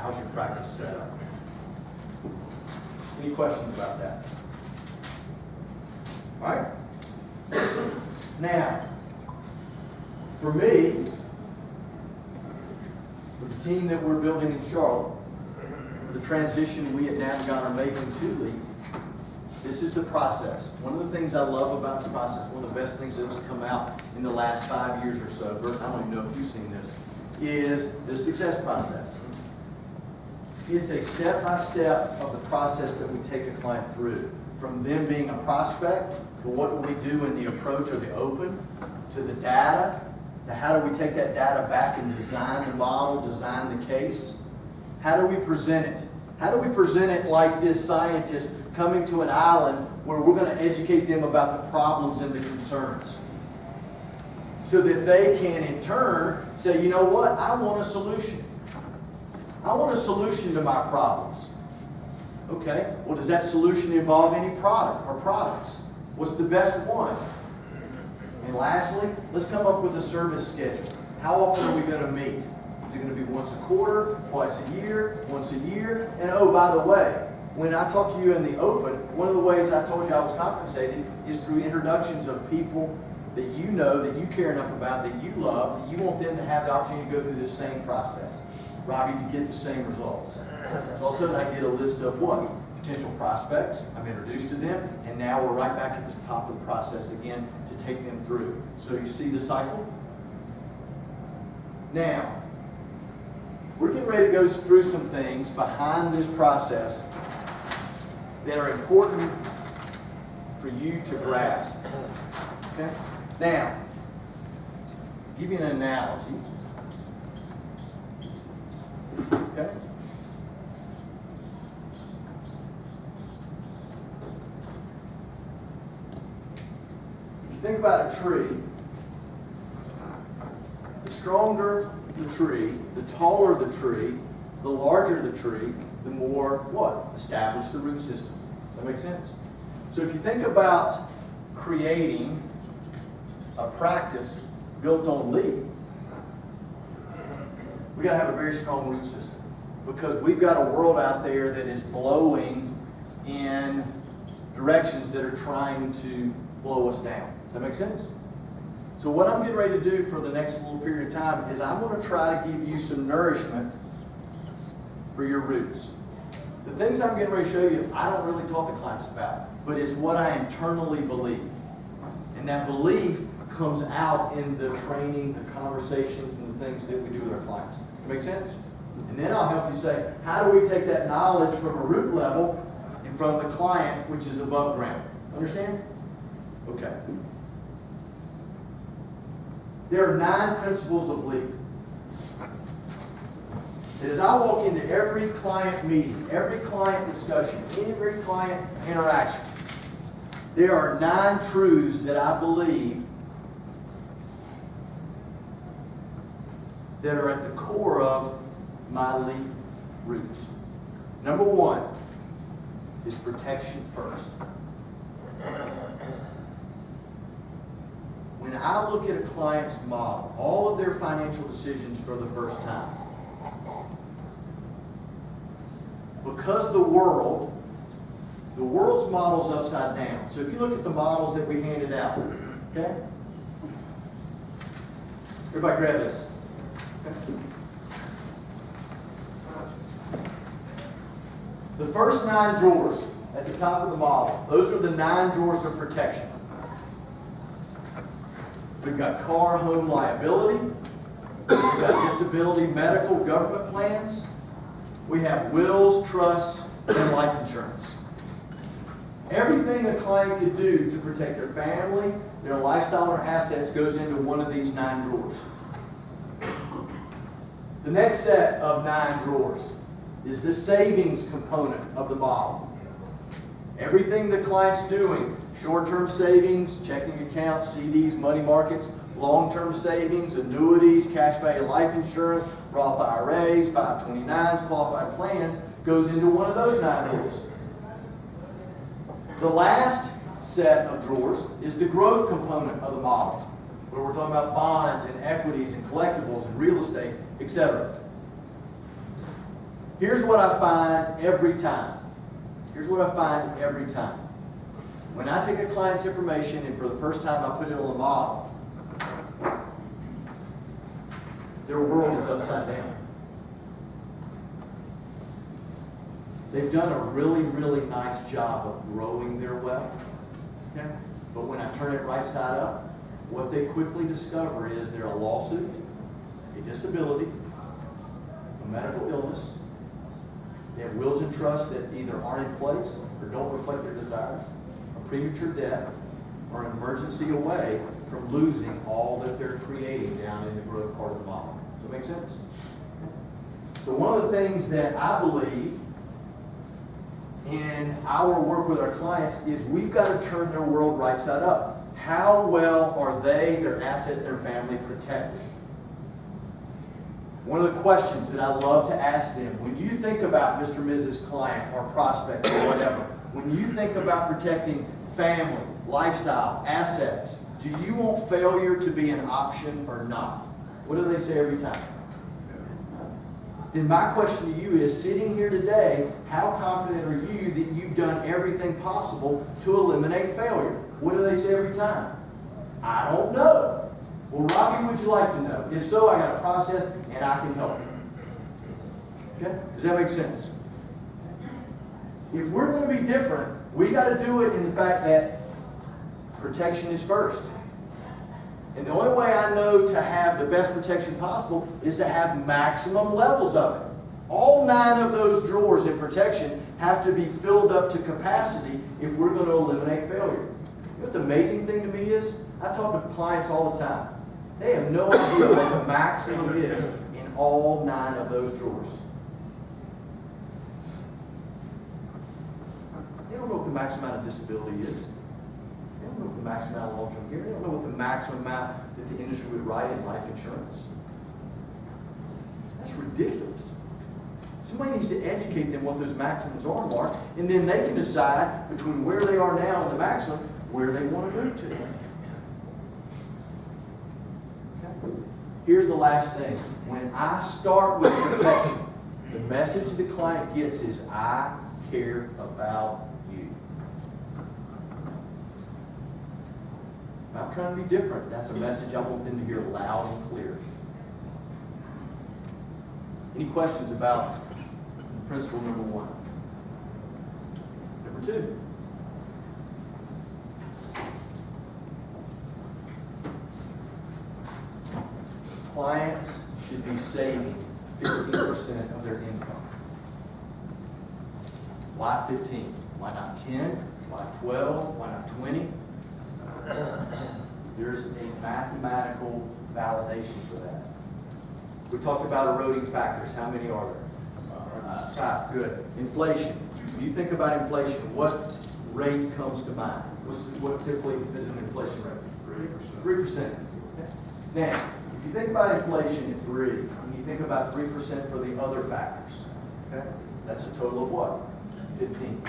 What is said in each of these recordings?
How's your practice set up? Any questions about that? All right? Now, for me, with the team that we're building in Charlotte, the transition we at Navigon are making to Leap, this is the process. One of the things I love about the process, one of the best things that has come out in the last 5 years or so, Bert, I don't even know if you've seen this, is the success process. It's a step-by-step of the process that we take a client through. From them being a prospect, to what do we do in the approach or the open, to the data, to how do we take that data back and design the model, design the case. How do we present it? How do we present it like this scientist coming to an island where we're going to educate them about the problems and the concerns? So that they can in turn say, you know what, I want a solution. I want a solution to my problems. Okay, well, does that solution involve any product or products? What's the best one? And lastly, let's come up with a service schedule. How often are we going to meet? Is it going to be once a quarter, twice a year, once a year? And oh, by the way, when I talk to you in the open, one of the ways I told you I was compensated is through introductions of people that you know, that you care enough about, that you love, that you want them to have the opportunity to go through this same process. Robbie, to get the same results. So all of a sudden I get a list of what? Potential prospects. I'm introduced to them, and now we're right back at the top of the process again to take them through. So you see the cycle? Now, we're getting ready to go through some things behind this process that are important for you to grasp. Okay? Now, I'll give you an analogy. Okay? If you think about a tree, the stronger the tree, the taller the tree, the larger the tree, the more what? Established the root system. Does that make sense? So if you think about creating a practice built on Leap, we got to have a very strong root system, because we've got a world out there that is blowing in directions that are trying to blow us down. Does that make sense? So what I'm getting ready to do for the next little period of time is I'm going to try to give you some nourishment for your roots. The things I'm getting ready to show you, I don't really talk to clients about, but it's what I internally believe. And that belief comes out in the training, the conversations, and the things that we do with our clients. Make sense? And then I'll help you say, how do we take that knowledge from a root level in front of the client, which is above ground? Understand? Okay. There are 9 principles of Leap. That as I walk into every client meeting, every client discussion, every client interaction, there are 9 truths that I believe that are at the core of my Leap roots. Number 1 is protection first. When I look at a client's model, all of their financial decisions for the first time, because the world's model's upside down. So if you look at the models that we handed out, okay? Everybody grab this. Okay. The first 9 drawers at the top of the model, those are the 9 drawers of protection. We've got car, home, liability. We've got disability, medical, government plans. We have wills, trusts, and life insurance. Everything a client could do to protect their family, their lifestyle, or assets goes into one of these 9 drawers. The next set of 9 drawers is the savings component of the model. Everything the client's doing, short-term savings, checking accounts, CDs, money markets, long-term savings, annuities, cash value life insurance, Roth IRAs, 529s, qualified plans, goes into one of those 9 drawers. The last set of drawers is the growth component of the model, where we're talking about bonds and equities and collectibles and real estate, etc. Here's what I find every time. Here's what I find every time. When I take a client's information and for the first time I put it on the model, their world is upside down. They've done a really, really nice job of growing their wealth. Okay? But when I turn it right side up, what they quickly discover is they're a lawsuit, a disability, a medical illness. They have wills and trusts that either aren't in place or don't reflect their desires, a premature death, or an emergency away from losing all that they're creating down in the growth part of the model. Does that make sense? So one of the things that I believe in our work with our clients is we've got to turn their world right side up. How well are they, their assets, their family protected? One of the questions that I love to ask them, when you think about Mr. and Mrs. Client or prospect or whatever, when you think about protecting family, lifestyle, assets, do you want failure to be an option or not? What do they say every time? Then my question to you is, sitting here today, how confident are you that you've done everything possible to eliminate failure? What do they say every time? I don't know. Well, Robbie, would you like to know? If so, I got a process and I can help. Okay? Does that make sense? If we're going to be different, we got to do it in the fact that protection is first. And the only way I know to have the best protection possible is to have maximum levels of it. All 9 of those drawers in protection have to be filled up to capacity if we're going to eliminate failure. You know what the amazing thing to me is? I talk to clients all the time. They have no idea what the maximum is in all 9 of those drawers. They don't know what the maximum amount of disability is. They don't know what the maximum amount of long-term care. They don't know what the maximum amount that the industry would write in life insurance. That's ridiculous. Somebody needs to educate them what those maximums are, Mark, and then they can decide between where they are now and the maximum where they want to move to. Okay. Here's the last thing. When I start with protection, the message the client gets is, I care about you. I'm trying to be different. That's a message I want them to hear loud and clear. Any questions about principle number 1? Number 2. Clients should be saving 50% of their income. Why 15? Why not 10? Why 12? Why not 20? There's a mathematical validation for that. We talked about eroding factors. How many are there? 5. Good. Inflation. When you think about inflation, what rate comes to mind? What typically is an inflation rate? 3%. Okay. Now, if you think about inflation at 3, and you think about 3% for the other factors, okay, that's a total of what? 15.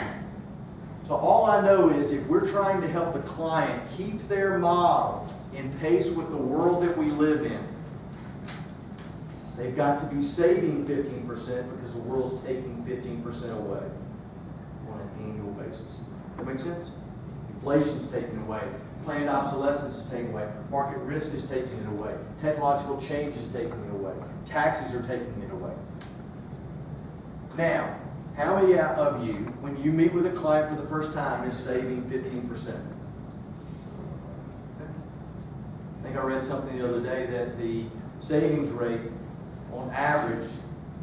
So all I know is if we're trying to help the client keep their model in pace with the world that we live in, they've got to be saving 15% because the world's taking 15% away on an annual basis. That make sense? Inflation's taken away. Planned obsolescence is taken away. Market risk is taking it away. Technological change is taking it away. Taxes are taking it away. Now, how many of you, when you meet with a client for the first time, is saving 15%? I think I read something the other day that the savings rate on average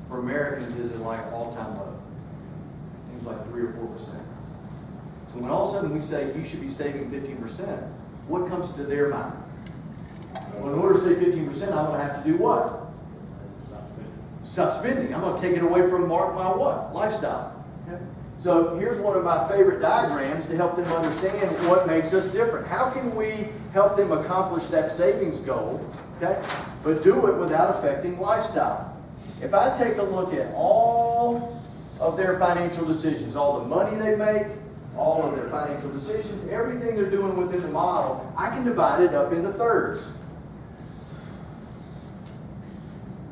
for Americans is at like all-time low. Things like 3 or 4%. So when all of a sudden we say you should be saving 15%, what comes to their mind? Well, in order to save 15%, I'm going to have to do what? Stop spending. I'm going to take it away from my what? Lifestyle. Okay? So here's one of my favorite diagrams to help them understand what makes us different. How can we help them accomplish that savings goal, okay, but do it without affecting lifestyle? If I take a look at all of their financial decisions, all the money they make, all of their financial decisions, everything they're doing within the model, I can divide it up into thirds.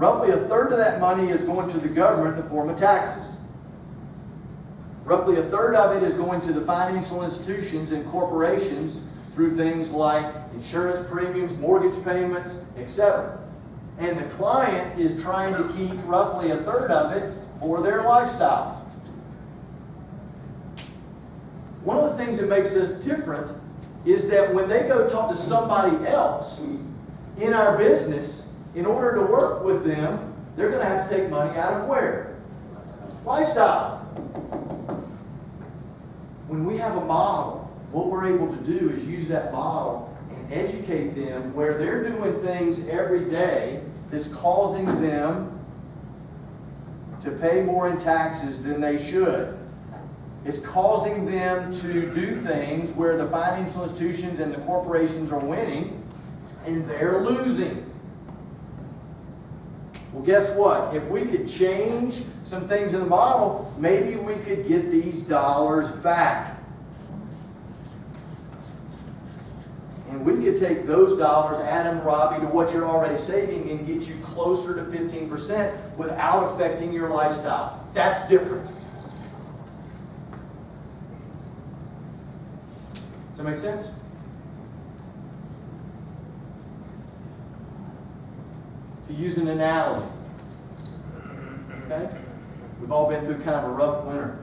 Roughly a third of that money is going to the government in the form of taxes. Roughly a third of it is going to the financial institutions and corporations through things like insurance premiums, mortgage payments, etc. And the client is trying to keep roughly a third of it for their lifestyle. One of the things that makes us different is that when they go talk to somebody else in our business, in order to work with them, they're going to have to take money out of where? Lifestyle. When we have a model, what we're able to do is use that model and educate them where they're doing things every day that's causing them to pay more in taxes than they should. It's causing them to do things where the financial institutions and the corporations are winning and they're losing. Well, guess what? If we could change some things in the model, maybe we could get these dollars back. And we could take those dollars, add them, Robbie, to what you're already saving and get you closer to 15% without affecting your lifestyle. That's different. Does that make sense? To use an analogy, okay? We've all been through kind of a rough winter.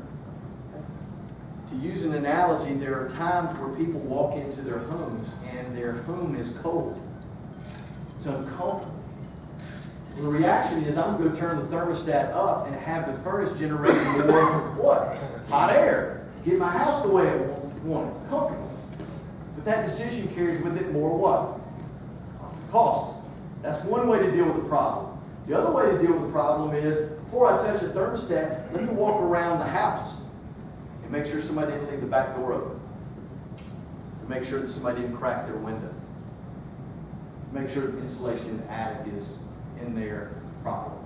To use an analogy, there are times where people walk into their homes and their home is cold. It's uncomfortable. The reaction is, I'm going to turn the thermostat up and have the furnace generate more what? Hot air. Get my house the way I want it, comfortable. But that decision carries with it more what? Cost. That's one way to deal with the problem. The other way to deal with the problem is, before I touch the thermostat, let me walk around the house and make sure somebody didn't leave the back door open. And make sure that somebody didn't crack their window. Make sure the insulation in the attic is in there properly.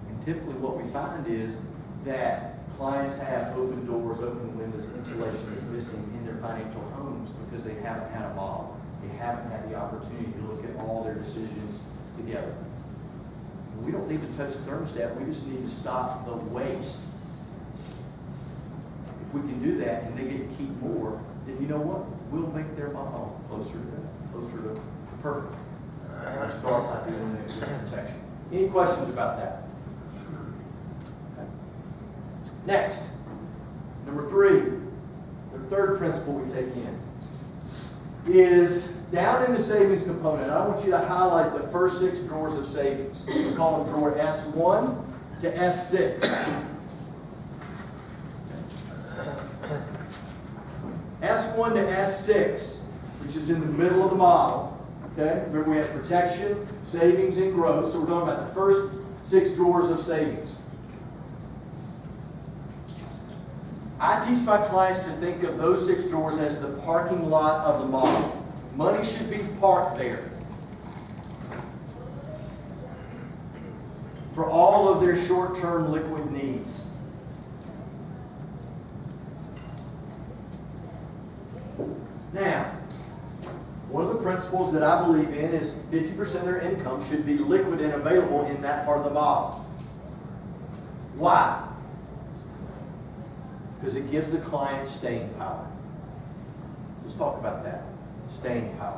And typically what we find is that clients have open doors, open windows, insulation is missing in their financial homes because they haven't had a model. They haven't had the opportunity to look at all their decisions together. We don't need to touch the thermostat, we just need to stop the waste. If we can do that and they get to keep more, then you know what? We'll make their model closer to perfect. We'll start by doing it with protection. Any questions about that? Okay. Next, number 3, the third principle we take in is down in the savings component. I want you to highlight the first 6 drawers of savings. We call them drawer S1 to S6. S1 to S6, which is in the middle of the model. Okay? Remember, we have protection, savings, and growth. So we're talking about the first 6 drawers of savings. I teach my clients to think of those 6 drawers as the parking lot of the model. Money should be parked there for all of their short-term liquid needs. Now, one of the principles that I believe in is 50% of their income should be liquid and available in that part of the model. Why? Because it gives the client staying power. Let's talk about that. Staying power.